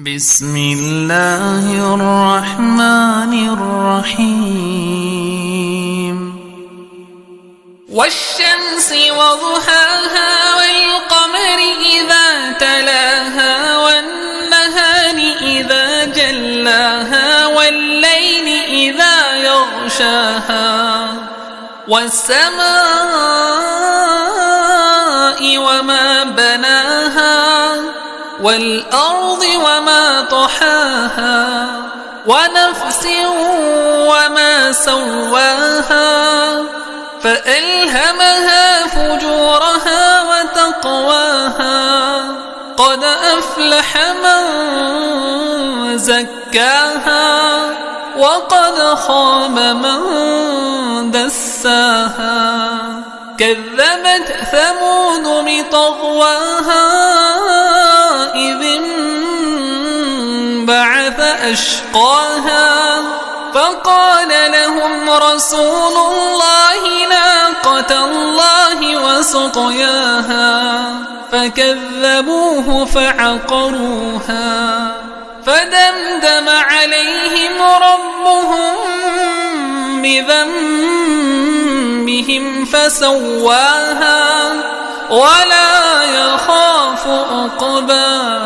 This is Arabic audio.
بسم الله الرحمن الرحيم والشمس وضحاها والقمر إذا تلاها والنهار إذا جلاها والليل إذا يغشاها والسماء وما بناها والأرض وما طحاها ونفس وما سواها فألهمها فجورها وتقواها قد أفلح من زكاها وقد خاب من دساها كذبت ثمود بطغواها إذ انبعث أشقاها فقال لهم رسول الله ناقة الله وسقياها فكذبوه فعقروها فدمدم عليهم ربهم بذنبهم فسواها ولا يخاف عقباها.